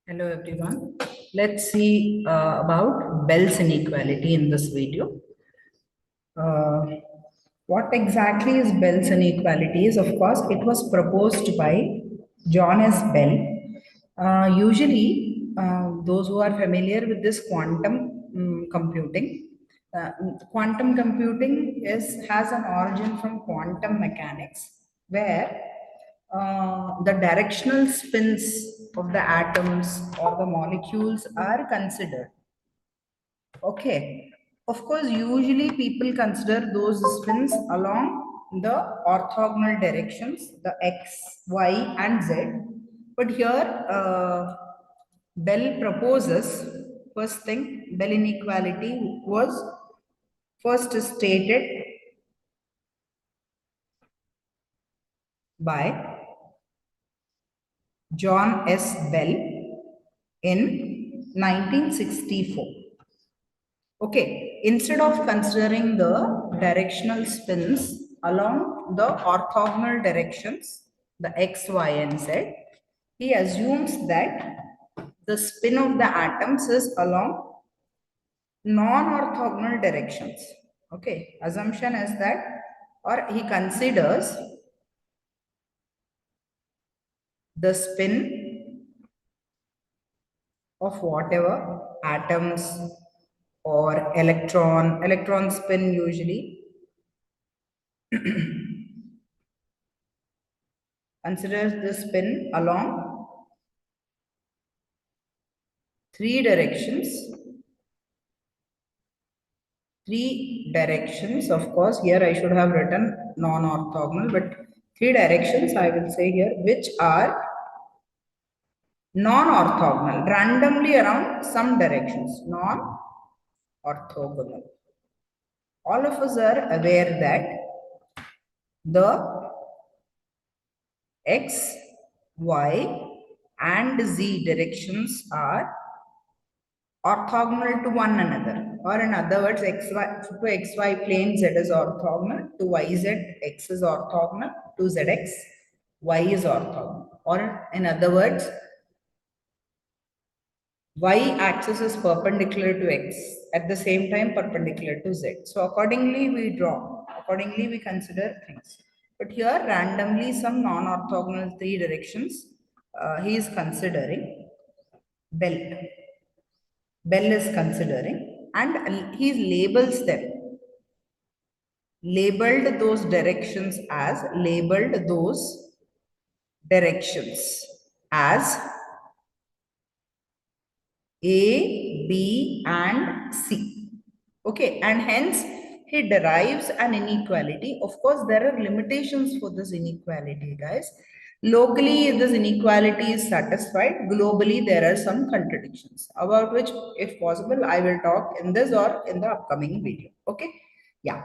Hello everyone. Let's see about Bell's inequality in this video. Uh, what exactly is Bell's inequality is, of course, it was proposed by John S. Bell. Usually, those who are familiar with this uh, quantum computing has an origin from quantum mechanics, where the directional spins of the atoms or the molecules are considered. Okay. Of course, usually people consider those spins along the orthogonal directions, the x, y, and z. But here, Bell proposes, first thing, Bell inequality was first stated by John S. Bell in 1964. Okay, instead of considering the directional spins along the orthogonal directions, the x, y, and z, he assumes that the spin of the atoms is along non-orthogonal directions. Okay, assumption is that, or he considers the spin of whatever atoms or electron spin usually considers the spin along three directions. Three directions, of course, here I should have written non-orthogonal, but three directions I will say here, which are non-orthogonal, randomly around some directions, non-orthogonal. All of us are aware that the x, y, and z directions are orthogonal to one another, or in other words, xy plane z is orthogonal to yz, x is orthogonal to zx, y is orthogonal, or in other words, y axis is perpendicular to x, at the same time perpendicular to z. So accordingly we consider things, but here randomly some non-orthogonal three directions he is considering. Bell Bell is considering, and he labels them, labeled those directions as A, B, and C. Okay, and hence he derives an inequality. Of course, there are limitations for this inequality, guys. Locally, this inequality is satisfied. Globally, there are some contradictions about which, if possible, I will talk in this or in the upcoming video. Okay, yeah.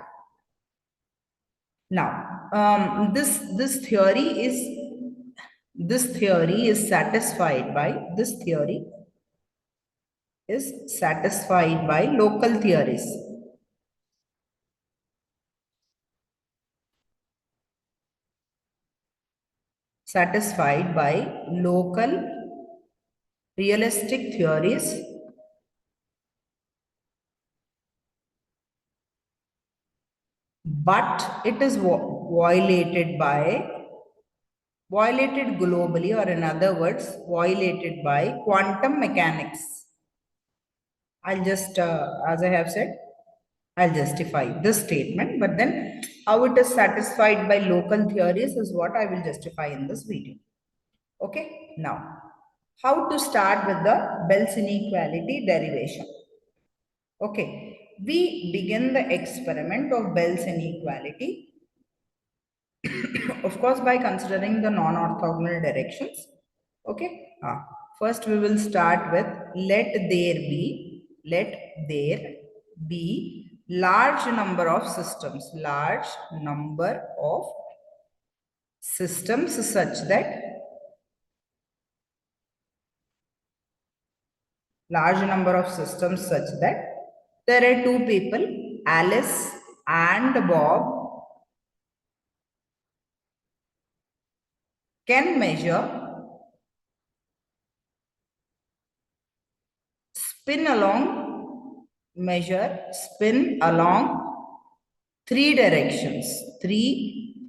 Now, this theory is satisfied by local theories. Satisfied by local realistic theories but it is violated globally, or in other words, violated by quantum mechanics. I'll just, as I have said, I'll justify this statement, but then how it is satisfied by local theories is what I will justify in this video. Okay, now, how to start with the Bell's inequality derivation? Okay, we begin the experiment of Bell's inequality, of course, by considering the non-orthogonal directions. Okay, first we will start with let there be large number of systems such that there are two people, Alice and Bob, can measure spin along, measure, spin along three directions. Three,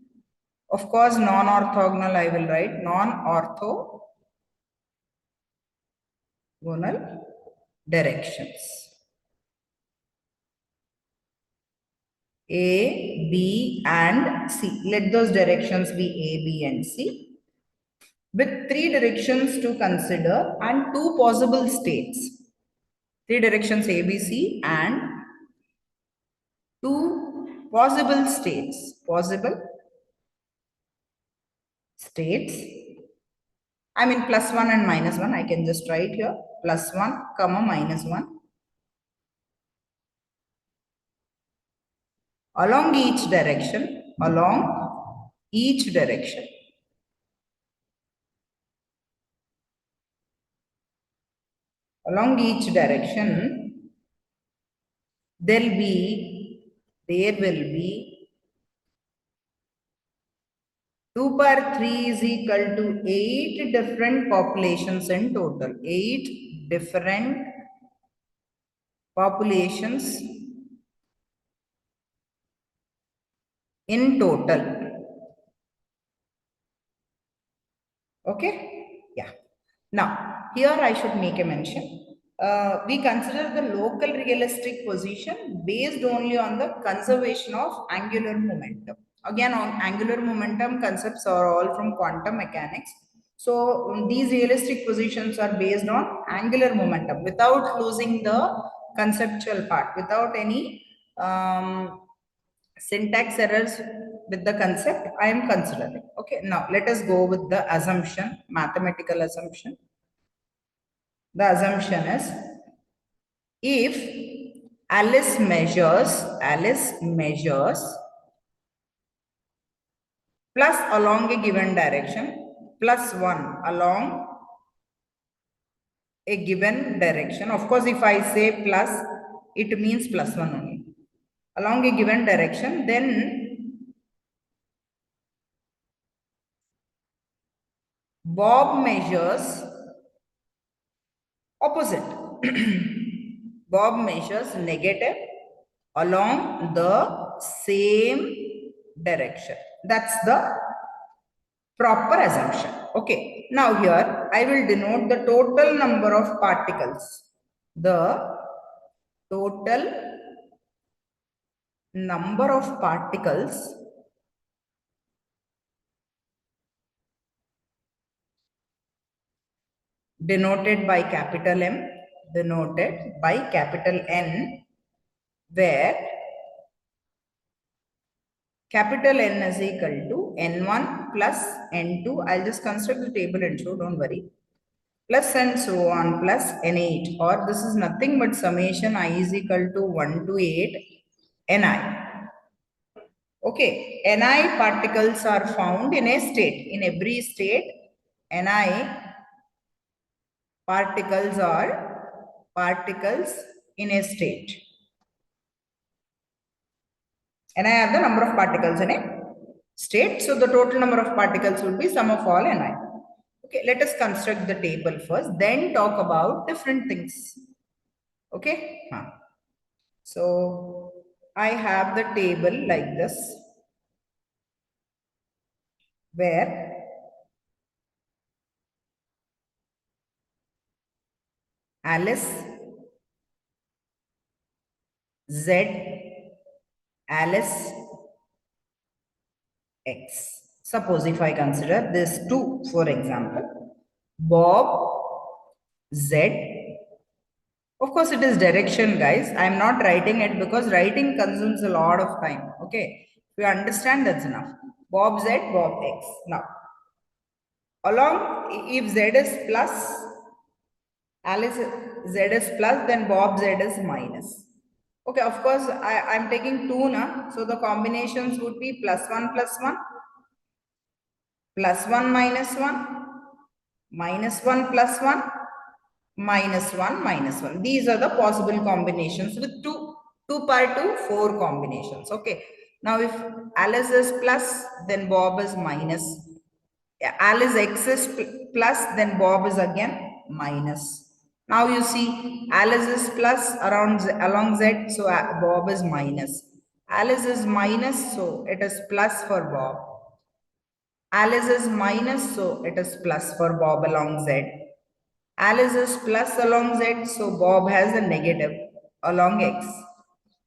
of course, non-orthogonal I will write, non-orthogonal directions. A, B, and C. Let those directions be A, B, and C. With three directions to consider and two possible states. Three directions A, B, C, and two possible states. Possible states. I mean plus 1 and minus 1. I can just write here plus 1, comma minus 1. Along each direction, along each direction. Along each direction, there will be 2 power 3 is equal to 8 different populations in total. 8 different populations in total. Okay? Yeah. Now, here I should make a mention. We consider the local realistic position based only on the conservation of angular momentum. Again, on angular momentum concepts are all from quantum mechanics. So these realistic positions are based on angular momentum without losing the conceptual part, without any syntax errors with the concept I am considering. Okay, now let us go with the assumption, mathematical assumption. The assumption is if Alice measures plus along a given direction, plus 1 along a given direction. Of course, if I say plus, it means plus 1 only. Along a given direction, then Bob measures opposite. Bob measures negative along the same direction. That's the proper assumption. Okay. Now here I will denote the total number of particles. The total number of particles denoted by capital M, denoted by capital N, where capital N is equal to N1 plus N2. I'll just construct the table and show, don't worry. Plus and so on plus N8, or this is nothing but summation I is equal to 1 to 8 Ni. Okay, Ni particles are found in a state. In every state, Ni particles are particles in a state. Ni are the number of particles in a state. So the total number of particles would be sum of all Ni. Okay, let us construct the table first, then talk about different things. Okay. So I have the table like this, where Alice, Z, Alice, X. Suppose if I consider this 2, for example, Bob, Z. Of course, it is direction, guys. I am not writing it because writing consumes a lot of time. Okay. If you understand, that's enough. Bob Z, Bob X. Now, along, if Z is plus, Alice Z is plus, then Bob Z is minus. Okay, of course, I'm taking 2 now. So the combinations would be plus 1 plus 1, plus 1 minus 1, minus 1 plus 1, minus 1 minus 1. These are the possible combinations with 2 by 2, 4 combinations. Okay. Now if Alice is plus, then Bob is minus. Alice X is plus, then Bob is again minus. Now you see Alice is plus along Z, so Bob is minus. Alice is minus, so it is plus for Bob. Alice is minus, so it is plus for Bob along Z. Alice is plus along Z, so Bob has a negative along X.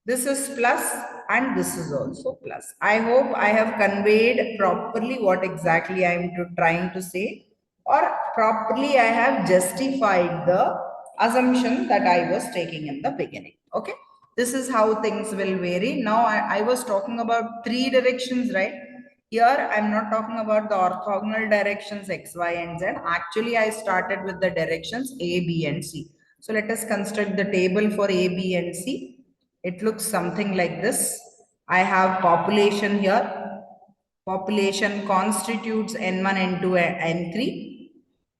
This is plus and this is also plus. I hope I have conveyed properly what exactly I am trying to say, or properly I have justified the assumption that I was taking in the beginning. Okay. This is how things will vary. Now I was talking about three directions, right? Here I'm not talking about the orthogonal directions X, Y, and Z. Actually, I started with the directions A, B, and C. So let us construct the table for A, B, and C. It looks something like this. I have population here. Population constitutes N1, N2, and N3.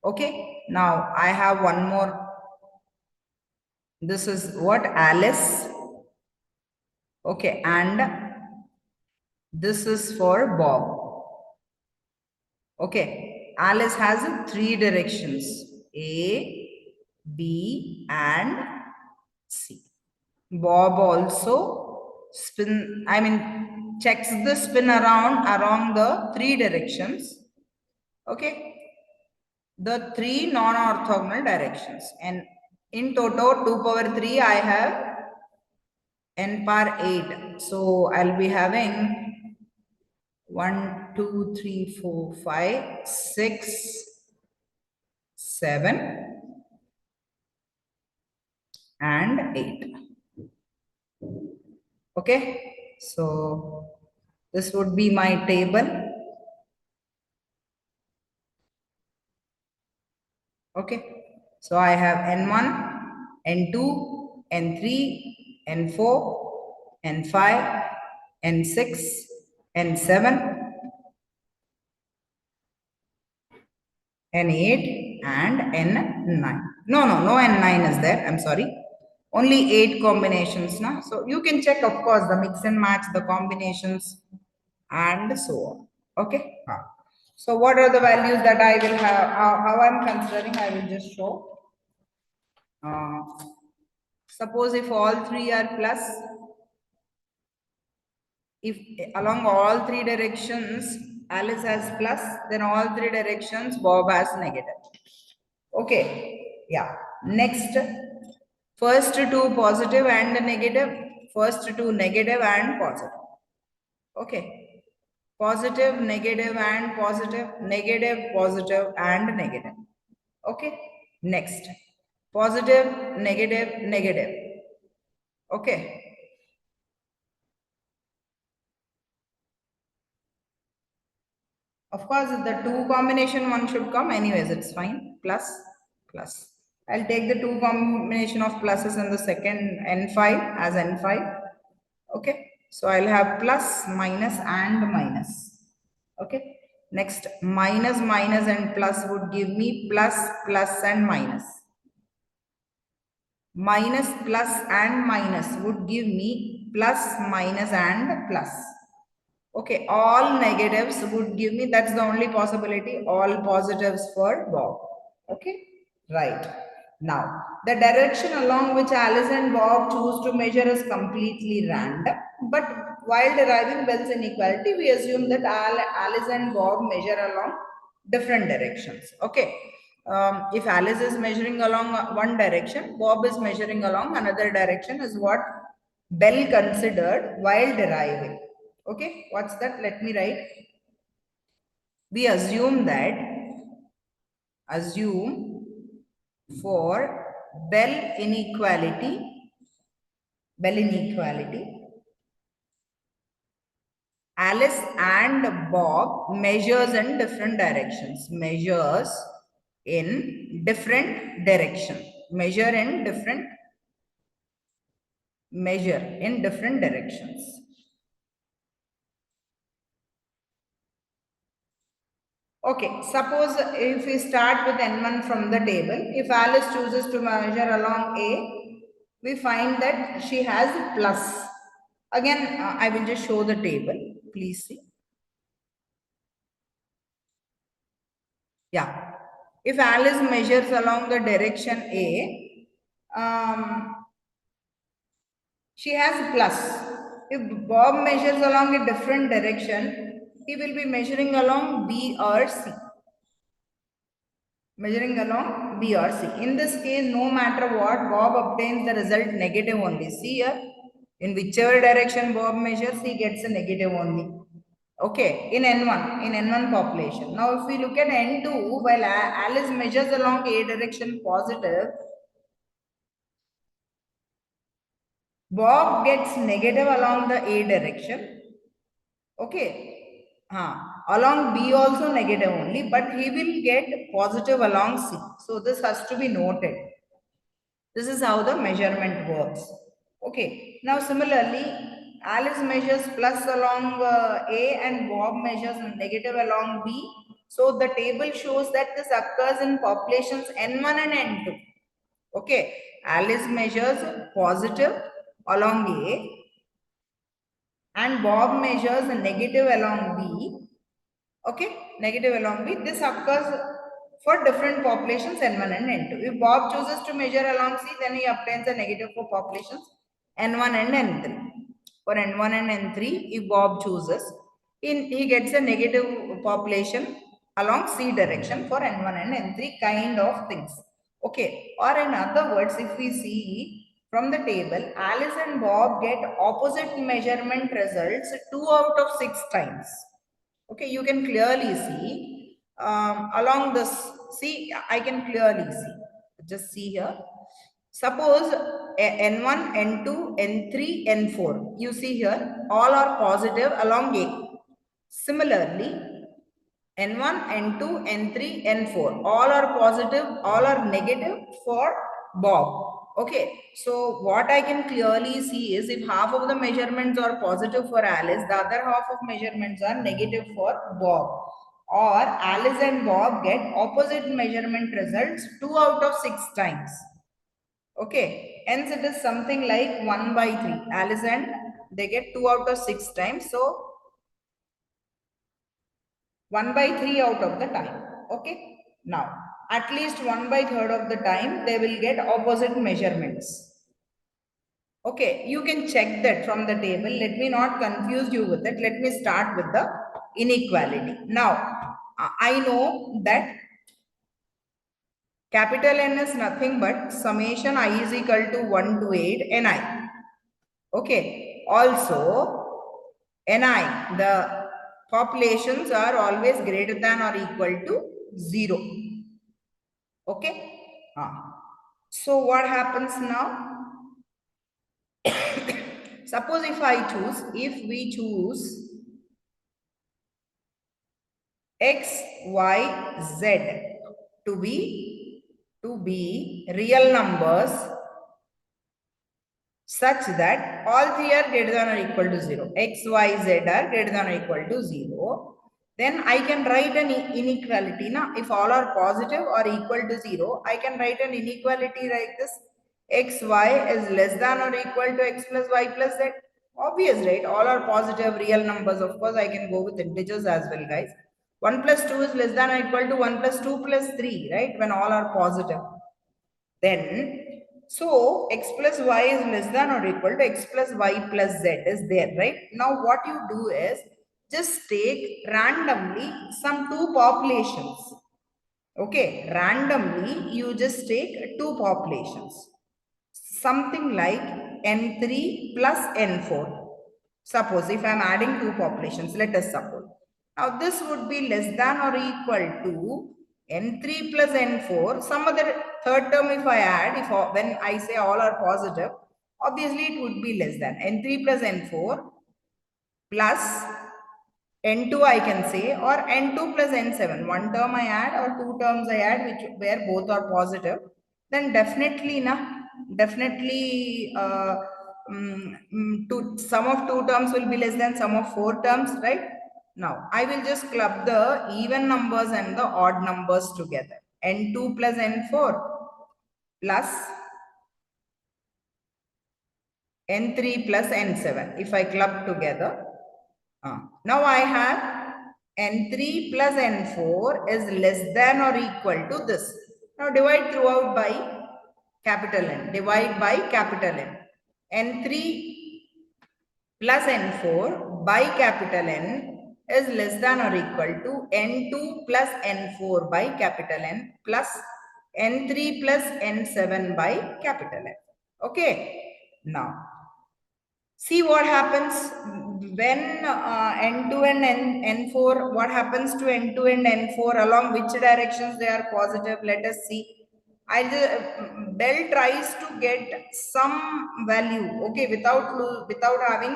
Okay. Now I have one more. This is what? Alice. Okay. And this is for Bob. Okay. Alice has three directions: A, B, and C. Bob also checks the spin around the three directions. Okay. The three non-orthogonal directions. And in total, 2 power 3, I have n power 8. So I'll be having 1, 2, 3, 4, 5, 6, 7, and 8. Okay. So this would be my table. Okay. So I have N1, N2, N3, N4, N5, N6, N7, N8, and N9. No N9 is there. I'm sorry. Only 8 combinations now. So you can check, of course, the mix and match, the combinations, and so on. Okay. So what are the values that I will have? How I'm considering, I will just show. Uh, Suppose if all three are plus, if along all three directions Alice has plus, then all three directions Bob has negative. Okay, yeah. Next, first two positive and negative, first two negative and positive. Okay, positive, negative, and positive, negative, positive, and negative. Okay, next, positive, negative, negative. Okay. Of course, the two combination one should come anyways, it's fine. Plus, plus. I'll take the two combination of pluses in the second N5 as N5. Okay. So I'll have plus, minus, and minus. Okay. Next, minus, minus, and plus would give me plus, plus, and minus. Minus, plus, and minus would give me plus, minus, and plus. Okay, all negatives would give me, that's the only possibility, all positives for Bob. Okay, right. Now, the direction along which Alice and Bob choose to measure is completely random. But while deriving Bell's inequality, we assume that Alice and Bob measure along different directions. Okay. If Alice is measuring along one direction, Bob is measuring along another direction is what Bell considered while deriving. Okay, what's that? Let me write. We assume for Bell inequality, Alice and Bob measures in different directions. Measure in different directions. Okay, suppose if we start with N1 from the table, if Alice chooses to measure along A, we find that she has plus. Again, I will just show the table. Please see. Yeah. If Alice measures along the direction A, she has plus. If Bob measures along a different direction, he will be measuring along B or C. Measuring along B or C. In this case, no matter what, Bob obtains the result negative only. See here, in whichever direction Bob measures, he gets a negative only. Okay, in N1 population. Now, if we look at N2, while Alice measures along A direction positive, Bob gets negative along the A direction. Okay. Along B also negative only, but he will get positive along C. So this has to be noted. This is how the measurement works. Okay. Now similarly, Alice measures plus along A and Bob measures negative along B. So the table shows that this occurs in populations N1 and N2. Okay. Alice measures positive along A and Bob measures a negative along B. Okay, negative along B. This occurs for different populations N1 and N2. If Bob chooses to measure along C, then he obtains a negative for populations N1 and N3. For N1 and N3, if Bob chooses, he gets a negative population along C direction for N1 and N3 kind of things. Okay, or in other words, if we see from the table, Alice and Bob get opposite measurement results 2 out of 6 times. Okay, you can clearly see along this. See, I can clearly see. Just see here. Suppose N1, N2, N3, N4. You see here, all are positive along A. Similarly, N1, N2, N3, N4. All are positive, all are negative for Bob. Okay, so what I can clearly see is if half of the measurements are positive for Alice, the other half of measurements are negative for Bob. Or Alice and Bob get opposite measurement results 2 out of 6 times. Okay, hence it is something like 1 by 3. Alice and they get 2 out of 6 times. So 1 by 3 out of the time. Okay. Now, at least 1 by 3rd of the time, they will get opposite measurements. Okay, you can check that from the table. Let me not confuse you with it. Let me start with the inequality. Now, I know that capital N is nothing but summation I is equal to 1 to 8 Ni. Okay. Also, Ni, the populations are always greater than or equal to 0. Okay. So what happens now? Suppose if we choose X, Y, Z to be real numbers such that all three are greater than or equal to 0. X, Y, Z are greater than or equal to 0. Then I can write an inequality. Now, if all are positive or equal to 0, I can write an inequality like this. X, Y is less than or equal to X plus Y plus Z. Obvious, right? All are positive real numbers. Of course, I can go with integers as well, guys. 1 plus 2 is less than or equal to 1 plus 2 plus 3, right? When all are positive. Then, so x plus y is less than or equal to x plus y plus z is there, right? Now, what you do is just take randomly some two populations. Okay, randomly you just take two populations. Something like n3 plus n4. Suppose if I am adding two populations, let us suppose. Now this would be less than or equal to n3 plus n4. Some other third term if I add, when I say all are positive, obviously it would be less than n3 plus n4 plus n2 I can say, or n2 plus n7. One term I add or two terms I add where both are positive. Then definitely sum of two terms will be less than sum of four terms, right? Now I will just club the even numbers and the odd numbers together. N2 plus n4 plus n3 plus n7. If I club together, now I have n3 plus n4 is less than or equal to this. Now divide throughout by capital N, divide by capital N. N3 plus N4 by capital N is less than or equal to N2 plus N4 by capital N plus N3 plus N7 by capital N. Okay. Now, see what happens when N2 and N4, what happens to N2 and N4, along which directions they are positive? Let us see. Bell tries to get some value, okay, without having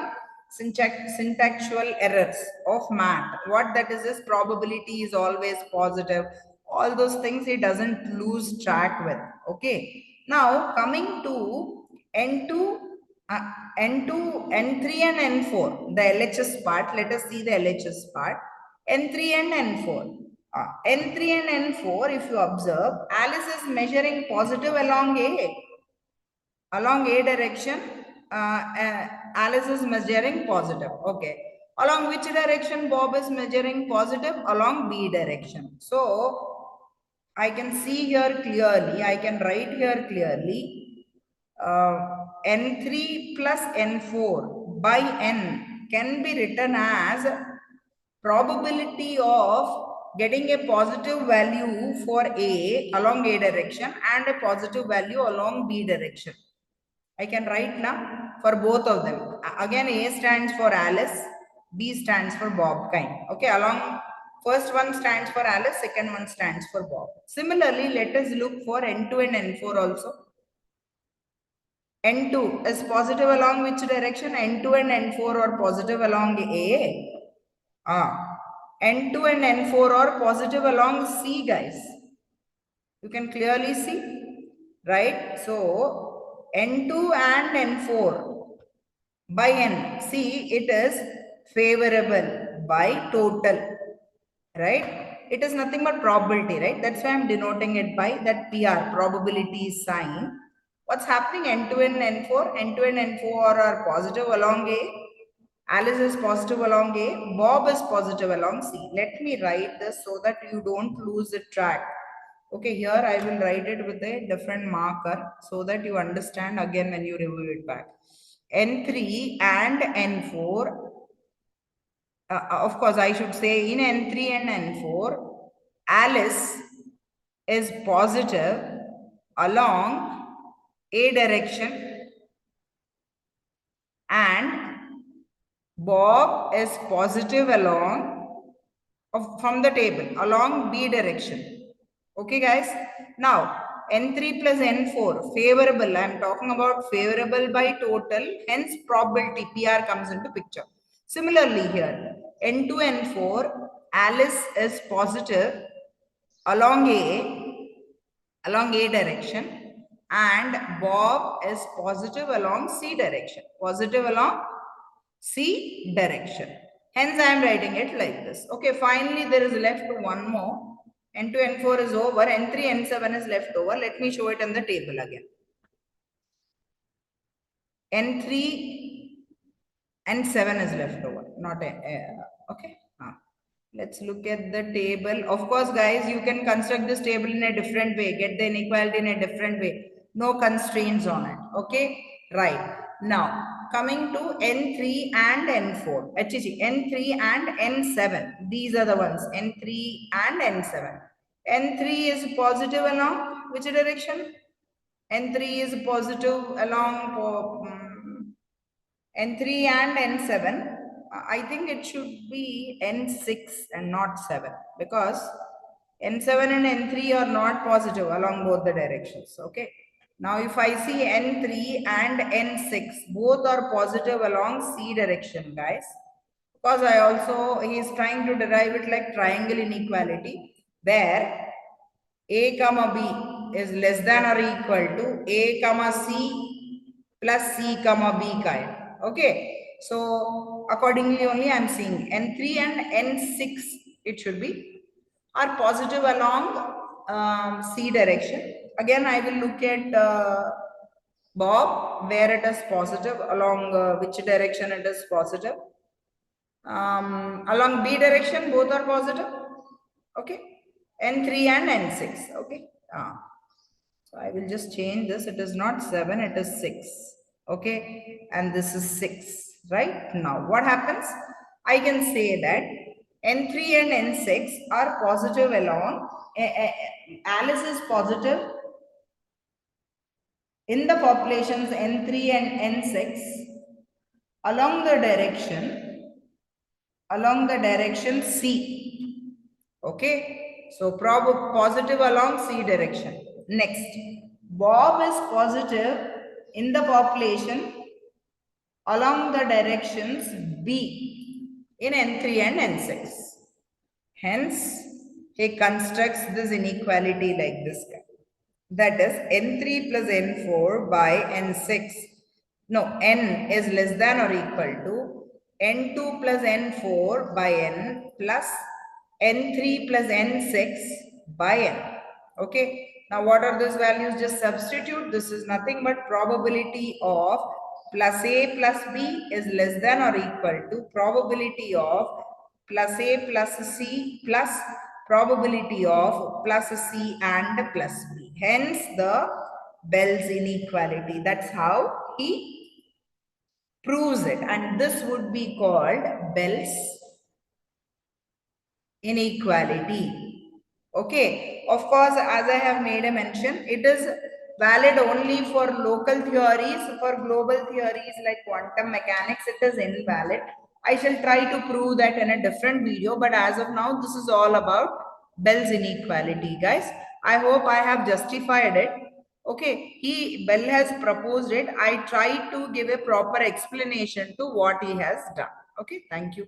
syntactual errors of math. What that is probability is always positive. All those things he doesn't lose track with. Okay. Now coming to N2, N2, N3 and N4, the LHS part. Let us see the LHS part. N3 and N4. N3 and N4, if you observe, Alice is measuring positive along A direction. Alice is measuring positive. Okay. Along which direction Bob is measuring positive? Along B direction. So I can see here clearly, I can write here clearly, N3 plus N4 by N can be written as probability of getting a positive value for A along A direction and a positive value along B direction. I can write now for both of them. Again, A stands for Alice, B stands for Bob kind. Okay, along first one stands for Alice, second one stands for Bob. Similarly, let us look for N2 and N4 also. N2 is positive along which direction? N2 and N4 are positive along A. N2 and N4 are positive along C, guys. You can clearly see, right? So, N2 and N4 by N. See, it is favorable by total, right? It is nothing but probability, right? That's why I'm denoting it by that PR, probability sign. What's happening? N2 and N4? N2 and N4 are positive along A. Alice is positive along A. Bob is positive along C. Let me write this so that you don't lose the track. Okay, here I will write it with a different marker so that you understand again when you review it back. N3 and N4, of course I should say in N3 and N4, Alice is positive along A direction and Bob is positive along from the table along B direction. Okay, guys. Now N3 plus N4 favorable. I am talking about favorable by total. Hence probability PR comes into picture. Similarly here N2 N4 Alice is positive along A direction and Bob is positive along C direction. Positive along C direction. Hence, I am writing it like this. Okay, finally, there is left one more. N2, N4 is over. N3, N7 is left over. Let me show it in the table again. N3, N7 is left over. Not okay. Let's look at the table. Of course, guys, you can construct this table in a different way. Get the inequality in a different way. No constraints on it. Okay, right. Now, coming to N3 and N4. N3 and N7. These are the ones. N3 and N7. N3 is positive along which direction? N3 is positive along N3 and N7. I think it should be N6 and not 7 because N7 and N3 are not positive along both the directions. Okay. Now, if I see N3 and N6, both are positive along C direction, guys. Because he is trying to derive it like triangle inequality, where A comma B is less than or equal to A comma C plus C comma B kind. Okay. So accordingly only I am seeing N3 and N6 it should be are positive along C direction. Again I will look at Bob where it is positive along which direction it is positive. Along B direction both are positive. Okay. N3 and N6. Okay. So I will just change this. It is not 7, it is 6. Okay. And this is 6. Right. Now what happens? I can say that N3 and N6 are positive along. Alice is positive in the populations N3 and N6 along the direction C. Okay. So positive along C direction. Next, Bob is positive in the population along the directions B in N3 and N6. Hence, he constructs this inequality like this guy. That is N3 plus N4 by N6. No, N is less than or equal to N2 plus N4 by N plus N3 plus N6 by N. Okay. Now, what are those values? Just substitute. This is nothing but probability of plus A plus B is less than or equal to probability of plus A plus C plus probability of plus C and plus B. Hence the Bell's inequality. That's how he proves it. And this would be called Bell's inequality. Okay. Of course, as I have made a mention, it is valid only for local theories. For global theories like quantum mechanics, it is invalid. I shall try to prove that in a different video, but as of now, this is all about Bell's inequality, guys. I hope I have justified it. Okay, Bell has proposed it. I try to give a proper explanation to what he has done. Okay, thank you.